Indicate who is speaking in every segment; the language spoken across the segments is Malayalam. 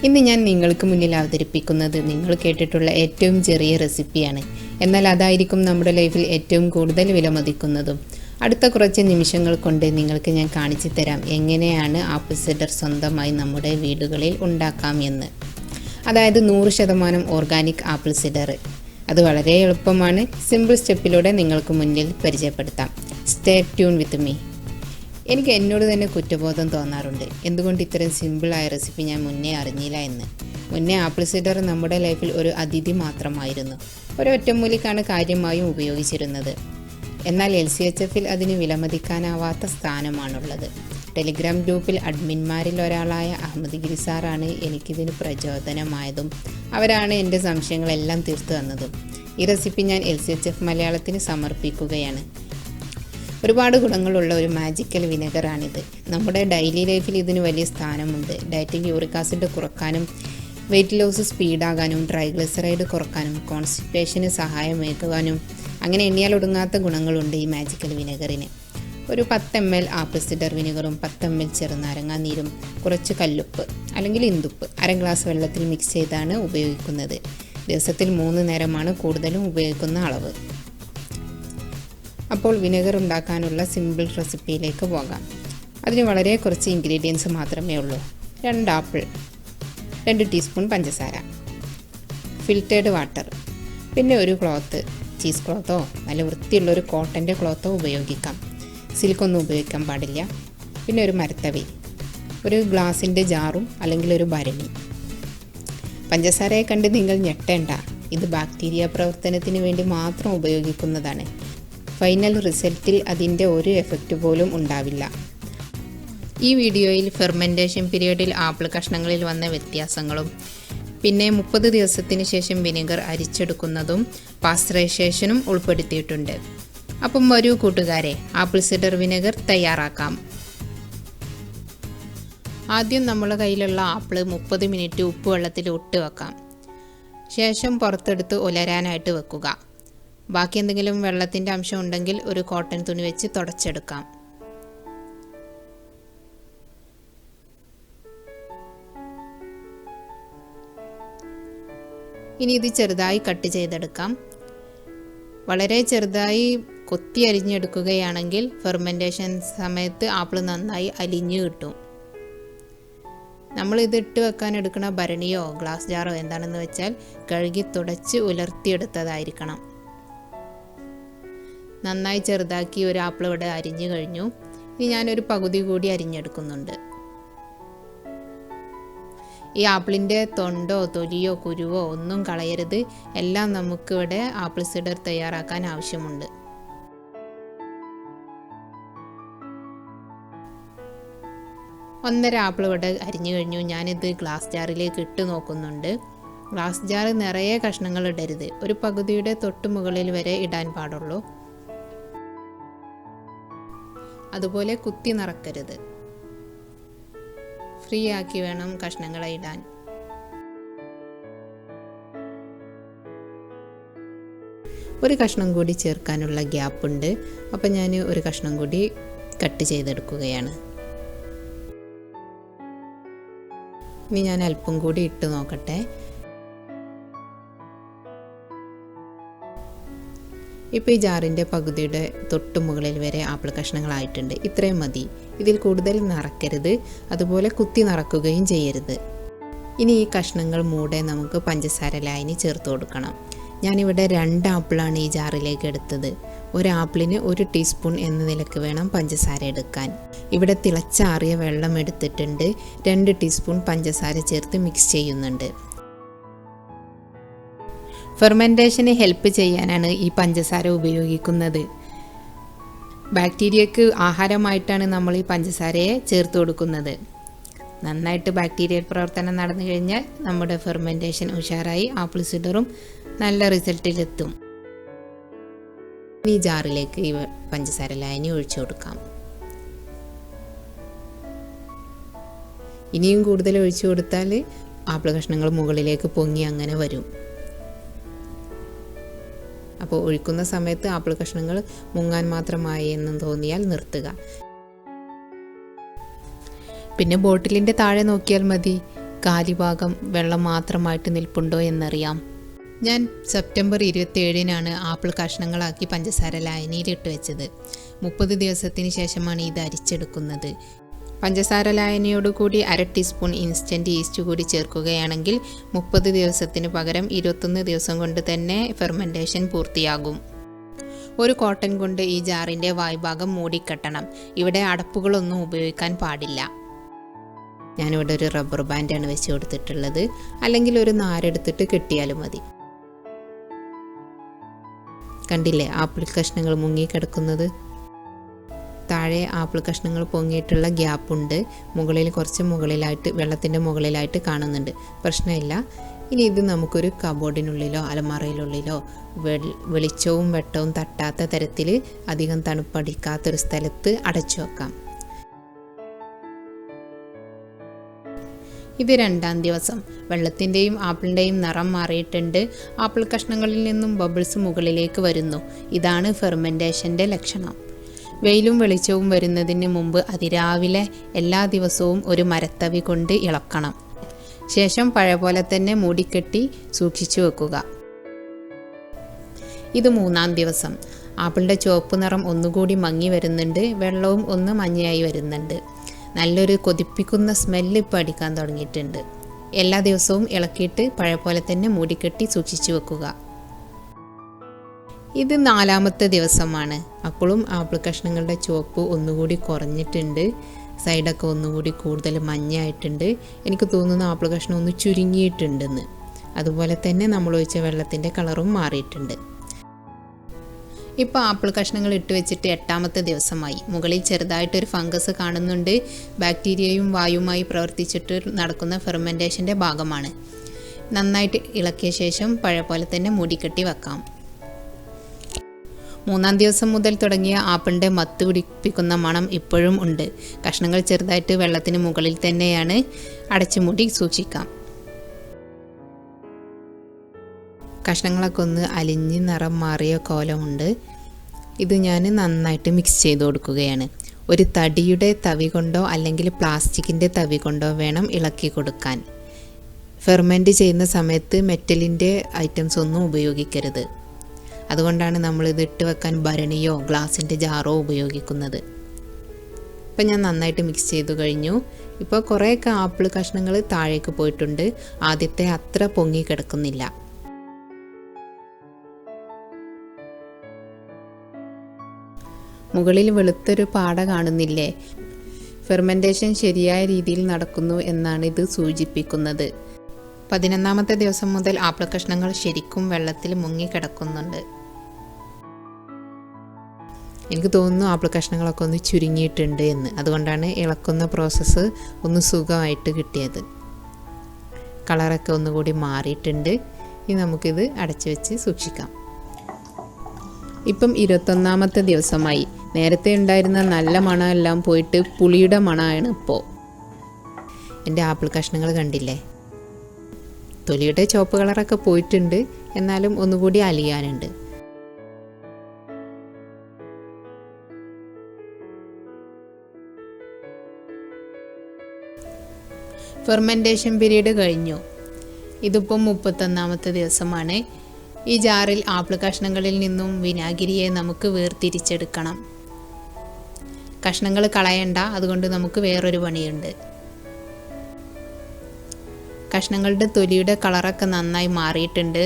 Speaker 1: ഇന്ന് ഞാൻ നിങ്ങൾക്ക് മുന്നിൽ അവതരിപ്പിക്കുന്നത് നിങ്ങൾ കേട്ടിട്ടുള്ള ഏറ്റവും ചെറിയ റെസിപ്പിയാണ്. എന്നാൽ അതായിരിക്കും നമ്മുടെ ലൈഫിൽ ഏറ്റവും കൂടുതൽ വിലമതിക്കുന്നതും. അടുത്ത കുറച്ച് നിമിഷങ്ങൾ കൊണ്ട് നിങ്ങൾക്ക് ഞാൻ കാണിച്ചു തരാം എങ്ങനെയാണ് ആപ്പിൾ സിഡർ സ്വന്തമായി നമ്മുടെ വീടുകളിൽ ഉണ്ടാക്കാം എന്ന്. അതായത് 100% ഓർഗാനിക് ആപ്പിൾ സിഡർ. അത് വളരെ എളുപ്പമാണ്. സിമ്പിൾ സ്റ്റെപ്പിലൂടെ നിങ്ങൾക്ക് മുന്നിൽ പരിചയപ്പെടുത്താം. Stay tune with me. എനിക്ക് എന്നോട് തന്നെ കുറ്റബോധം തോന്നാറുണ്ട്, എന്തുകൊണ്ട് ഇത്രയും സിമ്പിളായ റെസിപ്പി ഞാൻ മുന്നേ അറിഞ്ഞില്ല എന്ന്. മുന്നേ ആപ്പിൾ സിഡർ നമ്മുടെ ലൈഫിൽ ഒരു അതിഥി മാത്രമായിരുന്നു. ഒരൊറ്റമൂലിക്കാണ് കാര്യമായും ഉപയോഗിച്ചിരുന്നത്. എന്നാൽ LCHFൽ അതിന് വിലമതിക്കാനാവാത്ത സ്ഥാനമാണുള്ളത്. ടെലിഗ്രാം ഗ്രൂപ്പിൽ അഡ്മിന്മാരിൽ ഒരാളായ അഹമ്മദ് ഗിരി സാറാണ് എനിക്കിതിന് പ്രചോദനമായതും അവരാണ് എൻ്റെ സംശയങ്ങളെല്ലാം തീർത്തു തന്നതും. ഈ റെസിപ്പി ഞാൻ LCHF മലയാളത്തിന് സമർപ്പിക്കുകയാണ്. ഒരുപാട് ഗുണങ്ങളുള്ള ഒരു മാജിക്കൽ വിനെഗറാണിത്. നമ്മുടെ ഡെയിലി ലൈഫിൽ ഇതിന് വലിയ സ്ഥാനമുണ്ട്. ഡയറ്റിൽ യൂറിക് ആസിഡ് കുറക്കാനും വെയിറ്റ് ലോസ് സ്പീഡാകാനും ട്രൈഗ്ലിസറൈഡ് കുറക്കാനും കോൺസ്റ്റിപ്പേഷന് സഹായമേകുവാനും അങ്ങനെ എണ്ണിയാൽ ഒടുങ്ങാത്ത ഗുണങ്ങളുണ്ട് ഈ മാജിക്കൽ വിനെഗറിന്. ഒരു 10 ml ആപ്പിൾ സിഡർ വിനെഗറും 10 ml ചെറുനാരങ്ങ നീരും കുറച്ച് കല്ലുപ്പ് അല്ലെങ്കിൽ ഇന്ദുപ്പ് 1/2 ഗ്ലാസ് വെള്ളത്തിൽ മിക്സ് ചെയ്താണ് ഉപയോഗിക്കുന്നത്. ദിവസത്തിൽ 3 നേരമാണ് കൂടുതലും ഉപയോഗിക്കുന്ന അളവ്. അപ്പോൾ വിനെഗർ ഉണ്ടാക്കാനുള്ള സിമ്പിൾ റെസിപ്പിയിലേക്ക് പോകാം. അതിന് വളരെ കുറച്ച് ഇൻഗ്രീഡിയൻസ് മാത്രമേ ഉള്ളൂ. 2 ആപ്പിൾ, 2 ടീസ്പൂൺ പഞ്ചസാര, ഫിൽറ്റേർഡ് വാട്ടർ, പിന്നെ ഒരു ക്ലോത്ത്, ചീസ് ക്ലോത്തോ നല്ല വൃത്തിയുള്ളൊരു കോട്ടൻ്റെ ക്ലോത്തോ ഉപയോഗിക്കാം. സിൽക്കൊന്നും ഉപയോഗിക്കാൻ പാടില്ല. പിന്നെ ഒരു മരത്തവി, ഒരു ഗ്ലാസിൻ്റെ ജാറും അല്ലെങ്കിൽ ഒരു ഭരണി. പഞ്ചസാരയെ കണ്ട് നിങ്ങൾ ഞെട്ടേണ്ട, ഇത് ബാക്ടീരിയ പ്രവർത്തനത്തിന് വേണ്ടി മാത്രം ഉപയോഗിക്കുന്നതാണ്. ഫൈനൽ റിസൾട്ടിൽ അതിൻ്റെ ഒരു എഫക്റ്റ് പോലും ഉണ്ടാവില്ല. ഈ വീഡിയോയിൽ ഫെർമെൻറ്റേഷൻ പീരിയഡിൽ ആപ്പിൾ കഷ്ണങ്ങളിൽ വന്ന വ്യത്യാസങ്ങളും പിന്നെ 30 ദിവസത്തിന് ശേഷം വിനെഗർ അരിച്ചെടുക്കുന്നതും പാസ്ചറൈസേഷനും ഉൾപ്പെടുത്തിയിട്ടുണ്ട്. അപ്പം വരൂ കൂട്ടുകാരെ, ആപ്പിൾ സിഡർ വിനെഗർ തയ്യാറാക്കാം. ആദ്യം നമ്മുടെ കയ്യിലുള്ള ആപ്പിൾ 30 മിനിറ്റ് ഉപ്പ് വെള്ളത്തിൽ ഇട്ട് വെക്കാം. ശേഷം പുറത്തെടുത്ത് ഉലരാനായിട്ട് വെക്കുക. ബാക്കി എന്തെങ്കിലും വെള്ളത്തിൻ്റെ അംശം ഉണ്ടെങ്കിൽ ഒരു കോട്ടൺ തുണി വെച്ച് തുടച്ചെടുക്കാം. ഇനി ഇത് ചെറുതായി കട്ട് ചെയ്തെടുക്കാം. വളരെ ചെറുതായി കൊത്തി അരിഞ്ഞെടുക്കുകയാണെങ്കിൽ ഫെർമെൻറ്റേഷൻ സമയത്ത് ആപ്പിൾ നന്നായി അലിഞ്ഞു കിട്ടും. നമ്മളിത് ഇട്ട് വെക്കാൻ എടുക്കുന്ന ഭരണിയോ ഗ്ലാസ് ജാറോ എന്താണെന്ന് വെച്ചാൽ കഴുകി തുടച്ച് ഉലർത്തിയെടുത്തതായിരിക്കണം. നന്നായി ചെറുതാക്കി ഒരു ആപ്പിൾ ഇവിടെ അരിഞ്ഞു കഴിഞ്ഞു. ഇനി ഞാനൊരു പകുതി കൂടി അരിഞ്ഞെടുക്കുന്നുണ്ട്. ഈ ആപ്പിളിൻ്റെ തൊണ്ടോ തൊലിയോ കുരുവോ ഒന്നും കളയരുത്. എല്ലാം നമുക്കിവിടെ ആപ്പിൾ സിഡർ തയ്യാറാക്കാൻ ആവശ്യമുണ്ട്. ഒന്നര ആപ്പിൾ ഇവിടെ അരിഞ്ഞു കഴിഞ്ഞു. ഞാനിത് ഗ്ലാസ് ജാറിലേക്ക് ഇട്ട് നോക്കുന്നുണ്ട്. ഗ്ലാസ് ജാർ നിറയെ കഷ്ണങ്ങൾ ഇടരുത്. ഒരു പകുതിയുടെ തൊട്ട് മുകളിൽ വരെ ഇടാൻ പാടുള്ളൂ. അതുപോലെ കുത്തി നിറക്കരുത്. ഫ്രീ ആക്കി വേണം കഷ്ണങ്ങളെ ഇടാൻ. ഒരു കഷ്ണം കൂടി ചേർക്കാനുള്ള ഗ്യാപ്പ് ഉണ്ട്. അപ്പം ഞാൻ ഒരു കഷ്ണം കൂടി കട്ട് ചെയ്തെടുക്കുകയാണ്. ഇനി ഞാൻ അല്പം കൂടി ഇട്ട് നോക്കട്ടെ. ഇപ്പോൾ ഈ ജാറിൻ്റെ പകുതിയുടെ തൊട്ട് മുകളിൽ വരെ ആപ്പിൾ കഷ്ണങ്ങളായിട്ടുണ്ട്. ഇത്രയും മതി. ഇതിൽ കൂടുതൽ നിറക്കരുത്. അതുപോലെ കുത്തി നിറക്കുകയും ചെയ്യരുത്. ഇനി ഈ കഷ്ണങ്ങൾ മൂടെ നമുക്ക് പഞ്ചസാര ലായനി ചേർത്ത് കൊടുക്കണം. ഞാനിവിടെ 2 ആപ്പിളാണ് ഈ ജാറിലേക്ക് എടുത്തത്. ഒരു ആപ്പിളിന് 1 ടീസ്പൂൺ എന്ന നിലക്ക് വേണം പഞ്ചസാര എടുക്കാൻ. ഇവിടെ തിളച്ചാറിയ വെള്ളം എടുത്തിട്ടുണ്ട്. 2 ടീസ്പൂൺ പഞ്ചസാര ചേർത്ത് മിക്സ് ചെയ്യുന്നുണ്ട്. ഫെർമെൻറ്റേഷന് ഹെൽപ്പ് ചെയ്യാനാണ് ഈ പഞ്ചസാര ഉപയോഗിക്കുന്നത്. ബാക്ടീരിയക്ക് ആഹാരമായിട്ടാണ് നമ്മൾ ഈ പഞ്ചസാരയെ ചേർത്ത് കൊടുക്കുന്നത്. നന്നായിട്ട് ബാക്ടീരിയൽ പ്രവർത്തനം നടന്നു കഴിഞ്ഞാൽ നമ്മുടെ ഫെർമെൻറ്റേഷൻ ഉഷാറായി ആപ്പിൾ സിഡറും നല്ല റിസൾട്ടിലെത്തും. ഈ ജാറിലേക്ക് ഈ പഞ്ചസാര ലായനി ഒഴിച്ചു കൊടുക്കാം. ഇനിയും കൂടുതൽ ഒഴിച്ചു കൊടുത്താൽ ആപ്പിൾ കഷ്ണങ്ങൾ മുകളിലേക്ക് പൊങ്ങി അങ്ങനെ വരും. അപ്പോൾ ഒഴിക്കുന്ന സമയത്ത് ആപ്പിൾ കഷ്ണങ്ങൾ മുങ്ങാൻ മാത്രമായി എന്ന് തോന്നിയാൽ നിർത്തുക. പിന്നെ ബോട്ടിലിൻ്റെ താഴെ നോക്കിയാൽ മതി. കാലിഭാഗം വെള്ളം മാത്രമായിട്ട് നിൽപ്പുണ്ടോ എന്നറിയാം. ഞാൻ സെപ്റ്റംബർ 27-നാണ് ആപ്പിൾ കഷ്ണങ്ങളാക്കി പഞ്ചസാര ലായനിയിലിട്ട് വെച്ചത്. 30 ദിവസത്തിന് ശേഷമാണ് ഇത് അരിച്ചെടുക്കുന്നത്. പഞ്ചസാര ലായനിയോടുകൂടി 1/2 ടീസ്പൂൺ ഇൻസ്റ്റൻറ്റ് ഈസ്റ്റ് കൂടി ചേർക്കുകയാണെങ്കിൽ 30 ദിവസത്തിന് പകരം 21 ദിവസം കൊണ്ട് തന്നെ ഫെർമെൻറ്റേഷൻ പൂർത്തിയാകും. ഒരു കോട്ടൺ കൊണ്ട് ഈ ജാറിൻ്റെ വായ്ഭാഗം മൂടിക്കെട്ടണം. ഇവിടെ അടപ്പുകളൊന്നും ഉപയോഗിക്കാൻ പാടില്ല. ഞാനിവിടെ ഒരു റബ്ബർ ബാൻഡാണ് വെച്ച് കൊടുത്തിട്ടുള്ളത്, അല്ലെങ്കിൽ ഒരു നാരെടുത്തിട്ട് കെട്ടിയാലും മതി. കണ്ടില്ലേ ആപ്പിൾ കഷ്ണങ്ങൾ മുങ്ങിക്കിടക്കുന്നത്? താഴെ ആപ്പിൾ കഷ്ണങ്ങൾ പൊങ്ങിയിട്ടുള്ള ഗ്യാപ്പുണ്ട്. മുകളിലായിട്ട് വെള്ളത്തിൻ്റെ മുകളിലായിട്ട് കാണുന്നുണ്ട്. പ്രശ്നമില്ല. ഇനി ഇത് നമുക്കൊരു കബോർഡിനുള്ളിലോ അലമാറയിലുള്ളിലോ വെളിച്ചവും വെട്ടവും തട്ടാത്ത തരത്തിൽ അധികം തണുപ്പടിക്കാത്തൊരു സ്ഥലത്ത് അടച്ചു വെക്കാം. ഇത് 2-ാം ദിവസം. വെള്ളത്തിൻ്റെയും ആപ്പിളിൻ്റെയും നിറം മാറിയിട്ടുണ്ട്. ആപ്പിൾ കഷ്ണങ്ങളിൽ നിന്നും ബബിൾസ് മുകളിലേക്ക് വരുന്നു. ഇതാണ് ഫെർമെൻറ്റേഷൻ്റെ ലക്ഷണം. വെയിലും വെളിച്ചവും വരുന്നതിന് മുമ്പ് അതിരാവിലെ എല്ലാ ദിവസവും ഒരു മരത്തവി കൊണ്ട് ഇളക്കണം. ശേഷം പഴയ പോലെ തന്നെ മൂടിക്കെട്ടി സൂക്ഷിച്ചു വെക്കുക. ഇത് 3-ാം ദിവസം. ആപ്പിളിൻ്റെ ചുവപ്പ് നിറം ഒന്നുകൂടി മങ്ങി വരുന്നുണ്ട്. വെള്ളവും ഒന്ന് മഞ്ഞയായി വരുന്നുണ്ട്. നല്ലൊരു കൊതിപ്പിക്കുന്ന സ്മെല്ല് ഇപ്പോൾ അടിക്കാൻ തുടങ്ങിയിട്ടുണ്ട്. എല്ലാ ദിവസവും ഇളക്കിയിട്ട് പഴയ പോലെ തന്നെ മൂടിക്കെട്ടി സൂക്ഷിച്ചു വെക്കുക. ഇത് 4-ാമത്തെ ദിവസമാണ്. അപ്പോഴും ആപ്പിൾ കഷ്ണങ്ങളുടെ ചുവപ്പ് ഒന്നുകൂടി കുറഞ്ഞിട്ടുണ്ട്. സൈഡൊക്കെ ഒന്നുകൂടി കൂടുതൽ മഞ്ഞയായിട്ടുണ്ട്. എനിക്ക് തോന്നുന്നു ആപ്പിൾ കഷ്ണം ഒന്ന് ചുരുങ്ങിയിട്ടുണ്ടെന്ന്. അതുപോലെ തന്നെ നമ്മൾ ഒഴിച്ച വെള്ളത്തിൻ്റെ കളറും മാറിയിട്ടുണ്ട്. ഇപ്പോൾ ആപ്പിൾ കഷ്ണങ്ങൾ ഇട്ട് വെച്ചിട്ട് 8-ാമത്തെ ദിവസമായി. മുകളിൽ ചെറുതായിട്ടൊരു ഫംഗസ് കാണുന്നുണ്ട്. ബാക്ടീരിയയും വായുവുമായി പ്രവർത്തിച്ചിട്ട് നടക്കുന്ന ഫെർമെൻറ്റേഷൻ്റെ ഭാഗമാണ്. നന്നായിട്ട് ഇളക്കിയ ശേഷം പഴയ പോലെ തന്നെ മൂടിക്കെട്ടി വെക്കാം. 3-ാം ദിവസം മുതൽ തുടങ്ങിയ ആപ്പിളിൻ്റെ മത്ത് പിടിപ്പിക്കുന്ന മണം ഇപ്പോഴും ഉണ്ട്. കഷ്ണങ്ങൾ ചെറുതായിട്ട് വെള്ളത്തിന് മുകളിൽ തന്നെയാണ്. അടച്ചു മൂടി സൂക്ഷിക്കാം. കഷ്ണങ്ങളൊക്കെ ഒന്ന് അലിഞ്ഞ് നിറം മാറിയ കോലമുണ്ട്. ഇത് ഞാൻ നന്നായിട്ട് മിക്സ് ചെയ്ത് കൊടുക്കുകയാണ്. ഒരു തടിയുടെ തവി കൊണ്ടോ അല്ലെങ്കിൽ പ്ലാസ്റ്റിക്കിൻ്റെ തവി കൊണ്ടോ വേണം ഇളക്കി കൊടുക്കാൻ. ഫെർമെൻറ്റ് ചെയ്യുന്ന സമയത്ത് മെറ്റലിൻ്റെ ഐറ്റംസ് ഒന്നും ഉപയോഗിക്കരുത്. അതുകൊണ്ടാണ് നമ്മളിത് ഇട്ട് വെക്കാൻ ഭരണിയോ ഗ്ലാസിൻ്റെ ജാറോ ഉപയോഗിക്കുന്നത്. ഇപ്പം ഞാൻ നന്നായിട്ട് മിക്സ് ചെയ്തു കഴിഞ്ഞു. ഇപ്പോൾ കുറേയൊക്കെ ആപ്പിൾ കഷ്ണങ്ങൾ താഴേക്ക് പോയിട്ടുണ്ട്. ആദ്യത്തെ അത്ര പൊങ്ങി കിടക്കുന്നില്ല. മുകളിൽ വെളുത്തൊരു പാട കാണുന്നില്ലേ? ഫെർമെൻറ്റേഷൻ ശരിയായ രീതിയിൽ നടക്കുന്നു എന്നാണ് ഇത് സൂചിപ്പിക്കുന്നത്. 11-ാമത്തെ ദിവസം മുതൽ ആപ്പിൾ കഷ്ണങ്ങൾ ശരിക്കും വെള്ളത്തിൽ മുങ്ങിക്കിടക്കുന്നുണ്ട്. എനിക്ക് തോന്നുന്നു ആപ്പിൾ കഷ്ണങ്ങളൊക്കെ ഒന്ന് ചുരുങ്ങിയിട്ടുണ്ട് എന്ന്. അതുകൊണ്ടാണ് ഇളക്കുന്ന പ്രോസസ്സ് ഒന്ന് സുഖമായിട്ട് കിട്ടിയത്. കളറൊക്കെ ഒന്നുകൂടി മാറിയിട്ടുണ്ട്. ഇനി നമുക്കിത് അടച്ചു വെച്ച് സൂക്ഷിക്കാം. ഇപ്പം 21-ാമത്തെ ദിവസമായി. നേരത്തെ ഉണ്ടായിരുന്ന നല്ല മണമെല്ലാം പോയിട്ട് പുളിയുടെ മണമാണ് ഇപ്പോൾ. എൻ്റെ ആപ്പിൾ കഷ്ണങ്ങൾ കണ്ടില്ലേ? തൊലിയുടെ ചുവപ്പ് കളറൊക്കെ പോയിട്ടുണ്ട്. എന്നാലും ഒന്നുകൂടി അലിയാനുണ്ട്. ഫെർമെൻറ്റേഷൻ പീരീഡ് കഴിഞ്ഞു. ഇതിപ്പം 31-ാമത്തെ ദിവസമാണ്. ഈ ജാറിൽ ആപ്പിൾ കഷ്ണങ്ങളിൽ നിന്നും വിനാഗിരിയെ നമുക്ക് വേർതിരിച്ചെടുക്കണം. കഷ്ണങ്ങൾ കളയണ്ട. അതുകൊണ്ട് നമുക്ക് വേറൊരു പണിയുണ്ട്. കഷ്ണങ്ങളുടെ തൊലിയുടെ കളറൊക്കെ നന്നായി മാറിയിട്ടുണ്ട്.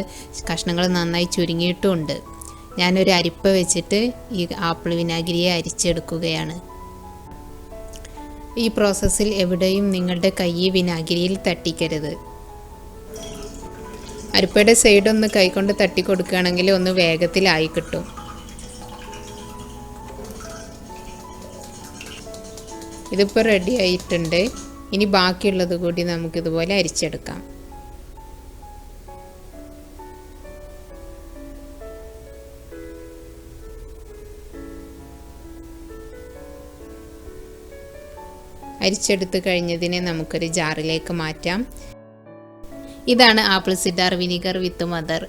Speaker 1: കഷ്ണങ്ങൾ നന്നായി ചുരുങ്ങിയിട്ടുമുണ്ട്. ഞാനൊരു അരിപ്പ വെച്ചിട്ട് ഈ ആപ്പിൾ വിനാഗിരിയെ അരിച്ചെടുക്കുകയാണ്. ഈ പ്രോസസ്സിൽ എവിടെയും നിങ്ങളുടെ കൈ വിനാഗിരിയിൽ തട്ടിക്കരുത്. അരിപ്പയുടെ സൈഡൊന്ന് കൈകൊണ്ട് തട്ടി കൊടുക്കുകയാണെങ്കിൽ ഒന്ന് വേഗത്തിലായി കിട്ടും. ഇതിപ്പോൾ റെഡി ആയിട്ടുണ്ട്. ഇനി ബാക്കിയുള്ളത് കൂടി നമുക്കിതുപോലെ അരിച്ചെടുക്കാം. അരിച്ചെടുത്ത് കഴിഞ്ഞതിനെ നമുക്കൊരു ജാറിലേക്ക് മാറ്റാം. ഇതാണ് ആപ്പിൾ സിഡാർ വിനിഗർ വിത്ത് മദർ.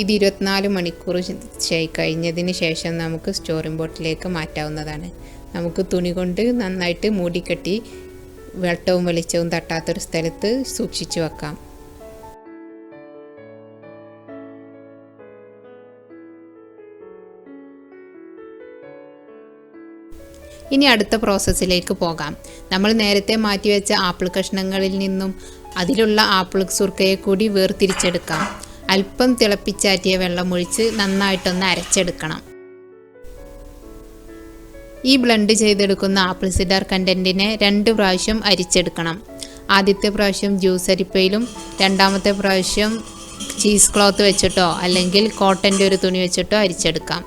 Speaker 1: ഇത് 24 മണിക്കൂർ കഴിഞ്ഞതിന് ശേഷം നമുക്ക് സ്റ്റോറിംഗ് ബോട്ടിലേക്ക് മാറ്റാവുന്നതാണ്. നമുക്ക് തുണി കൊണ്ട് നന്നായിട്ട് മൂടിക്കെട്ടി വെട്ടവും വെളിച്ചവും തട്ടാത്തൊരു സ്ഥലത്ത് സൂക്ഷിച്ചു വെക്കാം. ഇനി അടുത്ത പ്രോസസ്സിലേക്ക് പോകാം. നമ്മൾ നേരത്തെ മാറ്റിവെച്ച ആപ്പിൾ കഷ്ണങ്ങളിൽ നിന്നും അതിലുള്ള ആപ്പിൾ സുർക്കയെ കൂടി വേർതിരിച്ചെടുക്കാം. അല്പം തിളപ്പിച്ചാറ്റിയ വെള്ളമൊഴിച്ച് നന്നായിട്ടൊന്ന് അരച്ചെടുക്കണം. ഈ ബ്ലെൻഡ് ചെയ്തെടുക്കുന്ന ആപ്പിൾ സിഡർ കണ്ടൻറ്റിനെ 2 പ്രാവശ്യം അരിച്ചെടുക്കണം. ആദ്യത്തെ പ്രാവശ്യം ജ്യൂസ് അരിപ്പയിലും രണ്ടാമത്തെ പ്രാവശ്യം ചീസ് ക്ലോത്ത് വെച്ചിട്ടോ അല്ലെങ്കിൽ കോട്ടൻ്റെ ഒരു തുണി വെച്ചിട്ടോ അരിച്ചെടുക്കാം.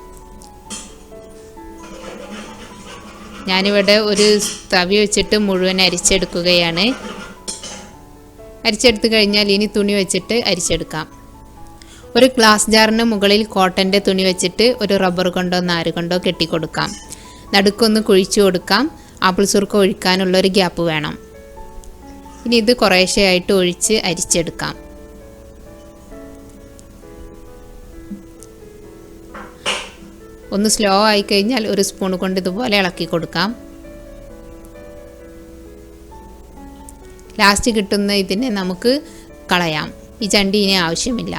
Speaker 1: ഞാനിവിടെ ഒരു തവി വെച്ചിട്ട് മുഴുവൻ അരിച്ചെടുക്കുകയാണ്. അരിച്ചെടുത്ത് കഴിഞ്ഞാൽ ഇനി തുണി വെച്ചിട്ട് അരിച്ചെടുക്കാം. ഒരു ഗ്ലാസ് ജാറിന് മുകളിൽ കോട്ടൻ്റെ തുണി വെച്ചിട്ട് ഒരു റബ്ബർ കൊണ്ടോ നാര് കൊണ്ടോ കെട്ടിക്കൊടുക്കാം. നടുക്കൊന്ന് കുഴിച്ചു കൊടുക്കാം. ആപ്പിൾ സുർക്ക ഒഴിക്കാനുള്ളൊരു ഗ്യാപ്പ് വേണം. ഇനി ഇത് കുറേശ്ശെയായിട്ട് ഒഴിച്ച് അരിച്ചെടുക്കാം. ഒന്ന് സ്ലോ ആയി കഴിഞ്ഞാൽ ഒരു സ്പൂൺ കൊണ്ട് ഇതുപോലെ ഇളക്കി കൊടുക്കാം. ലാസ്റ്റ് കിട്ടുന്ന ഇതിനെ നമുക്ക് കളയാം. ഈ ചണ്ടി ഇനി ആവശ്യമില്ല.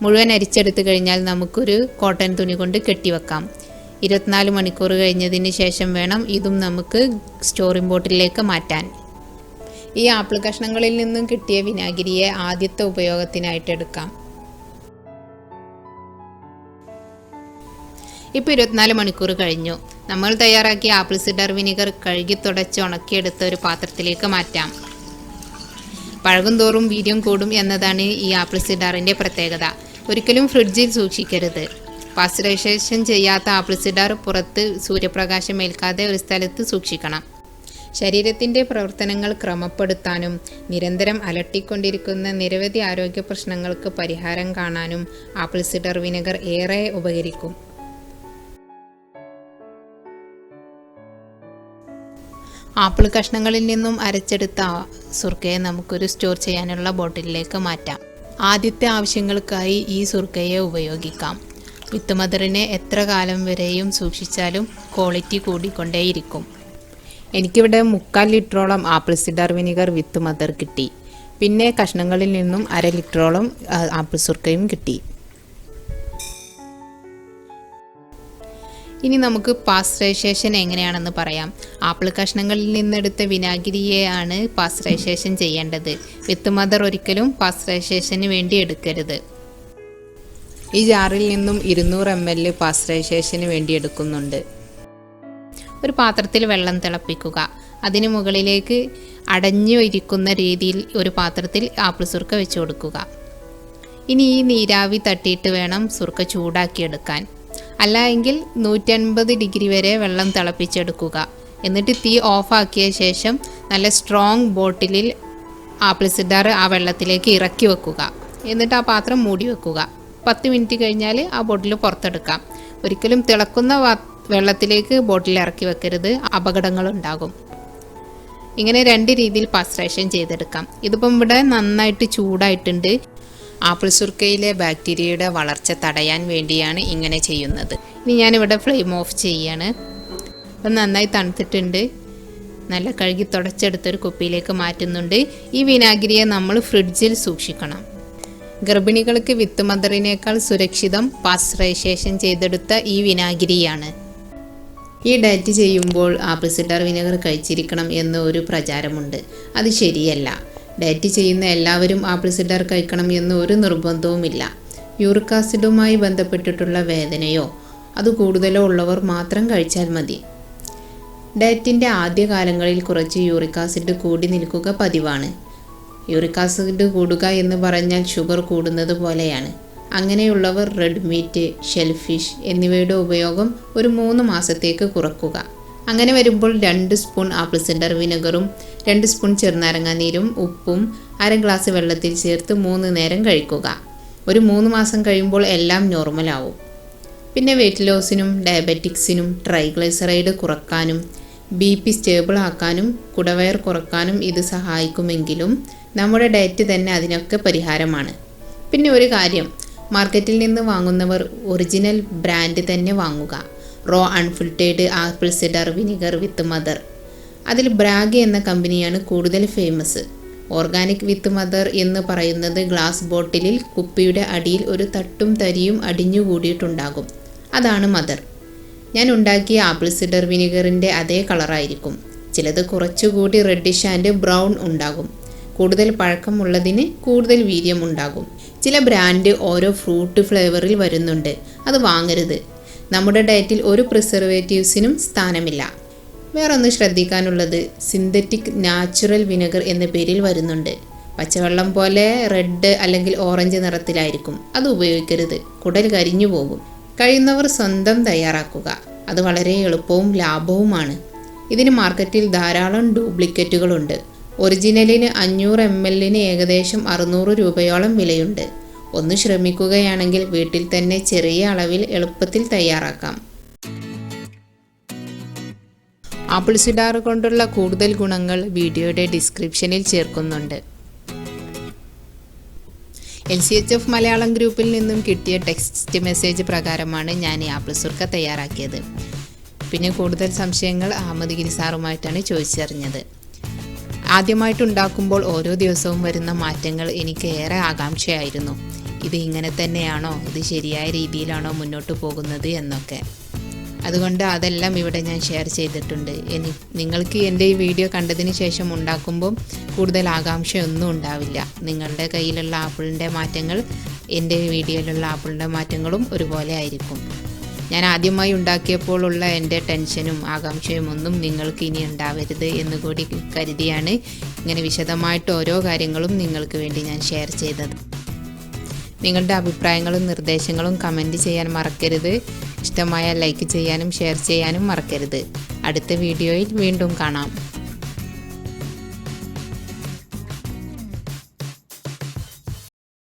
Speaker 1: മുഴുവൻ അരിച്ചെടുത്ത് കഴിഞ്ഞാൽ നമുക്കൊരു കോട്ടൺ തുണി കൊണ്ട് കെട്ടിവെക്കാം. 24 മണിക്കൂർ കഴിഞ്ഞതിന് ശേഷം വേണം ഇതും നമുക്ക് സ്റ്റോറിംഗ് ബോട്ടിലേക്ക് മാറ്റാൻ. ഈ ആപ്പിൾ കഷ്ണങ്ങളിൽ നിന്നും കിട്ടിയ വിനാഗിരിയെ ആദ്യത്തെ ഉപയോഗത്തിനായിട്ട് എടുക്കാം. ഇപ്പോൾ 24 മണിക്കൂർ കഴിഞ്ഞു. നമ്മൾ തയ്യാറാക്കിയ ആപ്പിൾ സിഡർ വിനിഗർ കഴുകി തുടച്ച് ഉണക്കിയെടുത്ത ഒരു പാത്രത്തിലേക്ക് മാറ്റാം. പഴകും തോറും വീര്യം കൂടും എന്നതാണ് ഈ ആപ്പിൾ സിഡറിൻ്റെ പ്രത്യേകത. ഒരിക്കലും ഫ്രിഡ്ജിൽ സൂക്ഷിക്കരുത്. പാസ്ചറൈസേഷൻ ചെയ്യാത്ത ആപ്പിൾ സിഡർ പുറത്ത് സൂര്യപ്രകാശം ഏൽക്കാതെ ഒരു സ്ഥലത്ത് സൂക്ഷിക്കണം. ശരീരത്തിൻ്റെ പ്രവർത്തനങ്ങൾ ക്രമപ്പെടുത്താനും നിരന്തരം അലട്ടിക്കൊണ്ടിരിക്കുന്ന നിരവധി ആരോഗ്യ പ്രശ്നങ്ങൾക്ക് പരിഹാരം കാണാനും ആപ്പിൾ സിഡർ വിനെഗർ ഏറെ ഉപകരിക്കും. ആപ്പിൾ കഷ്ണങ്ങളിൽ നിന്നും അരച്ചെടുത്ത സുർക്കയെ നമുക്കൊരു സ്റ്റോർ ചെയ്യാനുള്ള ബോട്ടിലിലേക്ക് മാറ്റാം. ആദ്യത്തെ ആവശ്യങ്ങൾക്കായി ഈ സുർക്കയെ ഉപയോഗിക്കാം. വിത്ത് മദറിനെ എത്ര കാലം വരെയും സൂക്ഷിച്ചാലും ക്വാളിറ്റി കൂടിക്കൊണ്ടേയിരിക്കും. എനിക്കിവിടെ 3/4 ലിറ്ററോളം ആപ്പിൾ സിഡർ വിനിഗർ വിത്ത് മദർ കിട്ടി. പിന്നെ കഷ്ണങ്ങളിൽ നിന്നും 1/2 ലിറ്ററോളം ആപ്പിൾ സുർക്കയും കിട്ടി. ഇനി നമുക്ക് പാസ്ചറൈസേഷൻ എങ്ങനെയാണെന്ന് പറയാം. ആപ്പിൾ കഷ്ണങ്ങളിൽ നിന്നെടുത്ത വിനാഗിരിയെയാണ് പാസ്ചറൈസേഷൻ ചെയ്യേണ്ടത്. വിത്ത് മദർ ഒരിക്കലും പാസ്ചറൈസേഷന് വേണ്ടി എടുക്കരുത്. ഈ ജാറിൽ നിന്നും 200 ml പാസ്ചറൈസേഷന് വേണ്ടി എടുക്കുന്നുണ്ട്. ഒരു പാത്രത്തിൽ വെള്ളം തിളപ്പിക്കുക. അതിന് മുകളിലേക്ക് അടഞ്ഞു ഇരിക്കുന്ന രീതിയിൽ ഒരു പാത്രത്തിൽ ആപ്പിൾ സുർക്ക വെച്ച് കൊടുക്കുക. ഇനി ഈ നീരാവി തട്ടിയിട്ട് വേണം സുർക്ക ചൂടാക്കിയെടുക്കാൻ. അല്ല എങ്കിൽ 150 ഡിഗ്രി വരെ വെള്ളം തിളപ്പിച്ചെടുക്കുക. എന്നിട്ട് തീ ഓഫാക്കിയ ശേഷം നല്ല സ്ട്രോങ് ബോട്ടിലിൽ ആപ്പിൾ സിഡർ ആ വെള്ളത്തിലേക്ക് ഇറക്കി വെക്കുക. എന്നിട്ട് ആ പാത്രം മൂടി വെക്കുക. 10 മിനിറ്റ് കഴിഞ്ഞാൽ ആ ബോട്ടിൽ പുറത്തെടുക്കാം. ഒരിക്കലും തിളക്കുന്ന വെള്ളത്തിലേക്ക് ബോട്ടിൽ ഇറക്കി വെക്കരുത്, അപകടങ്ങളുണ്ടാകും. ഇങ്ങനെ 2 രീതിയിൽ പാസ്ചറൈസേഷൻ ചെയ്തെടുക്കാം. ഇതിപ്പം ഇവിടെ നന്നായിട്ട് ചൂടായിട്ടുണ്ട്. ആപ്പിൾ സുർക്കയിലെ ബാക്ടീരിയയുടെ വളർച്ച തടയാൻ വേണ്ടിയാണ് ഇങ്ങനെ ചെയ്യുന്നത്. ഇനി ഞാനിവിടെ ഫ്ലെയിം ഓഫ് ചെയ്യാണ്. അപ്പം നന്നായി തണുത്തിട്ടുണ്ട്. നല്ല കഴുകി തുടച്ചെടുത്തൊരു കുപ്പിയിലേക്ക് മാറ്റുന്നുണ്ട്. ഈ വിനാഗിരിയെ നമ്മൾ ഫ്രിഡ്ജിൽ സൂക്ഷിക്കണം. ഗർഭിണികൾക്ക് വിത്ത് മദറിനേക്കാൾ സുരക്ഷിതം പാസ്ചറൈസേഷൻ ചെയ്തെടുത്ത ഈ വിനാഗിരിയാണ്. ഈ ഡയറ്റ് ചെയ്യുമ്പോൾ ആപ്പിൾ സിഡർ വിനെഗർ കഴിച്ചിരിക്കണം എന്ന് ഒരു പ്രചാരമുണ്ട്. അത് ശരിയല്ല. ഡയറ്റ് ചെയ്യുന്ന എല്ലാവരും ആപ്പിൾ സിഡർ കഴിക്കണം എന്ന് ഒരു നിർബന്ധവുമില്ല. യൂറിക് ആസിഡുമായി ബന്ധപ്പെട്ടിട്ടുള്ള വേദനയോ അത് കൂടുതലോ ഉള്ളവർ മാത്രം കഴിച്ചാൽ മതി. ഡയറ്റിൻ്റെ ആദ്യകാലങ്ങളിൽ കുറച്ച് യൂറിക് ആസിഡ് കൂടി നിൽക്കുക പതിവാണ്. യൂറിക് ആസിഡ് കൂടുക എന്ന് പറഞ്ഞാൽ ഷുഗർ കൂടുന്നത് പോലെയാണ്. അങ്ങനെയുള്ളവർ റെഡ് മീറ്റ്, ഷെൽഫിഷ് എന്നിവയുടെ ഉപയോഗം ഒരു 3 മാസത്തേക്ക് കുറക്കുക. അങ്ങനെ വരുമ്പോൾ 2 സ്പൂൺ ആപ്പിൾ സിഡർ വിനെഗറും 2 സ്പൂൺ ചെറുനാരങ്ങ നീരും ഉപ്പും 1/2 ഗ്ലാസ് വെള്ളത്തിൽ ചേർത്ത് 3 നേരം കഴിക്കുക. ഒരു 3 മാസം കഴിയുമ്പോൾ എല്ലാം നോർമലാവും. പിന്നെ വെയിറ്റ് ലോസിനും ഡയബറ്റിക്സിനും ട്രൈഗ്ലിസറൈഡ് കുറക്കാനും BP സ്റ്റേബിൾ ആക്കാനും കുടവയർ കുറക്കാനും ഇത് സഹായിക്കുമെങ്കിലും നമ്മുടെ ഡയറ്റ് തന്നെ അതിനൊക്കെ പരിഹാരമാണ്. പിന്നെ ഒരു കാര്യം, മാർക്കറ്റിൽ നിന്ന് വാങ്ങുന്നവർ ഒറിജിനൽ ബ്രാൻഡ് തന്നെ വാങ്ങുക. റോ അൺഫിൽറ്റേർഡ് ആപ്പിൾ സിഡർ വിനിഗർ വിത്ത് മദർ. അതിൽ ബ്രാഗ് എന്ന കമ്പനിയാണ് കൂടുതൽ ഫേമസ്. ഓർഗാനിക് വിത്ത് മദർ എന്ന് പറയുന്നത് ഗ്ലാസ് ബോട്ടിലിൽ കുപ്പിയുടെ അടിയിൽ ഒരു തട്ടും തരിയും അടിഞ്ഞുകൂടിയിട്ടുണ്ടാകും. അതാണ് മദർ. ഞാൻ ഉണ്ടാക്കിയ ആപ്പിൾ സിഡർ വിനിഗറിൻ്റെ അതേ കളറായിരിക്കും. ചിലത് കുറച്ചുകൂടി റെഡിഷ് ആൻഡ് ബ്രൗൺ ഉണ്ടാകും. കൂടുതൽ പഴക്കമുള്ളതിന് കൂടുതൽ വീര്യം ഉണ്ടാകും. ചില ബ്രാൻഡ് ഓരോ ഫ്രൂട്ട് ഫ്ലേവറിൽ വരുന്നുണ്ട്. അത് വാങ്ങരുത്. നമ്മുടെ ഡയറ്റിൽ ഒരു പ്രിസർവേറ്റീവ്സിനും സ്ഥാനമില്ല. വേറൊന്ന് ശ്രദ്ധിക്കാനുള്ളത്, സിന്തറ്റിക് നാച്ചുറൽ വിനെഗർ എന്ന പേരിൽ വരുന്നുണ്ട്. പച്ചവെള്ളം പോലെ റെഡ് അല്ലെങ്കിൽ ഓറഞ്ച് നിറത്തിലായിരിക്കും. അത് ഉപയോഗിക്കരുത്. കുടൽ കരിഞ്ഞു പോകും. കഴിയുന്നവർ സ്വന്തം തയ്യാറാക്കുക. അത് വളരെ എളുപ്പവും ലാഭവുമാണ്. ഇതിന് മാർക്കറ്റിൽ ധാരാളം ഡ്യൂപ്ലിക്കേറ്റുകളുണ്ട്. ഒറിജിനലിന് 500 ml ഏകദേശം 600 രൂപയോളം വിലയുണ്ട്. ഒന്ന് ശ്രമിക്കുകയാണെങ്കിൽ വീട്ടിൽ തന്നെ ചെറിയ അളവിൽ എളുപ്പത്തിൽ തയ്യാറാക്കാം. ആപ്പിൾ സിഡർ കൊണ്ടുള്ള കൂടുതൽ ഗുണങ്ങൾ വീഡിയോയുടെ ഡിസ്ക്രിപ്ഷനിൽ ചേർക്കുന്നുണ്ട്. LCHF മലയാളം ഗ്രൂപ്പിൽ നിന്നും കിട്ടിയ ടെക്സ്റ്റ് മെസ്സേജ് പ്രകാരമാണ് ഞാൻ ഈ ആപ്പിൾ സുർക്ക തയ്യാറാക്കിയത്. പിന്നെ കൂടുതൽ സംശയങ്ങൾ അഹമ്മദ്ഗിരി സാറുമായിട്ടാണ് ചോദിച്ചറിഞ്ഞത്. ആദ്യമായിട്ടുണ്ടാക്കുമ്പോൾ ഓരോ ദിവസവും വരുന്ന മാറ്റങ്ങൾ എനിക്ക് ഏറെ ആകാംക്ഷയായിരുന്നു. ഇത് ഇങ്ങനെ തന്നെയാണോ, ഇത് ശരിയായ രീതിയിലാണോ മുന്നോട്ട് പോകുന്നത് എന്നൊക്കെ. അതുകൊണ്ട് അതെല്ലാം ഇവിടെ ഞാൻ ഷെയർ ചെയ്തിട്ടുണ്ട്. നിങ്ങൾക്ക് എൻ്റെ ഈ വീഡിയോ കണ്ടതിന് ശേഷം ഉണ്ടാക്കുമ്പോൾ കൂടുതൽ ആകാംക്ഷയൊന്നും ഉണ്ടാവില്ല. നിങ്ങളുടെ കയ്യിലുള്ള ആപ്പിളിൻ്റെ മാറ്റങ്ങൾ എൻ്റെ വീഡിയോയിലുള്ള ആപ്പിളിൻ്റെ മാറ്റങ്ങളും ഒരുപോലെ ആയിരിക്കും. ഞാൻ ആദ്യമായി ഉണ്ടാക്കിയപ്പോഴുള്ള എൻ്റെ ടെൻഷനും ആകാംക്ഷയും ഒന്നും നിങ്ങൾക്ക് ഇനി ഉണ്ടാവരുത് എന്നുകൂടി കരുതിയാണ് ഇങ്ങനെ വിശദമായിട്ട് ഓരോ കാര്യങ്ങളും നിങ്ങൾക്ക് വേണ്ടി ഞാൻ ഷെയർ ചെയ്തത്. നിങ്ങളുടെ അഭിപ്രായങ്ങളും നിർദ്ദേശങ്ങളും കമൻറ്റ് ചെയ്യാൻ മറക്കരുത്. ഇഷ്ടമായ ലൈക്ക് ചെയ്യാനും ഷെയർ ചെയ്യാനും മറക്കരുത്. അടുത്ത വീഡിയോയിൽ വീണ്ടും കാണാം.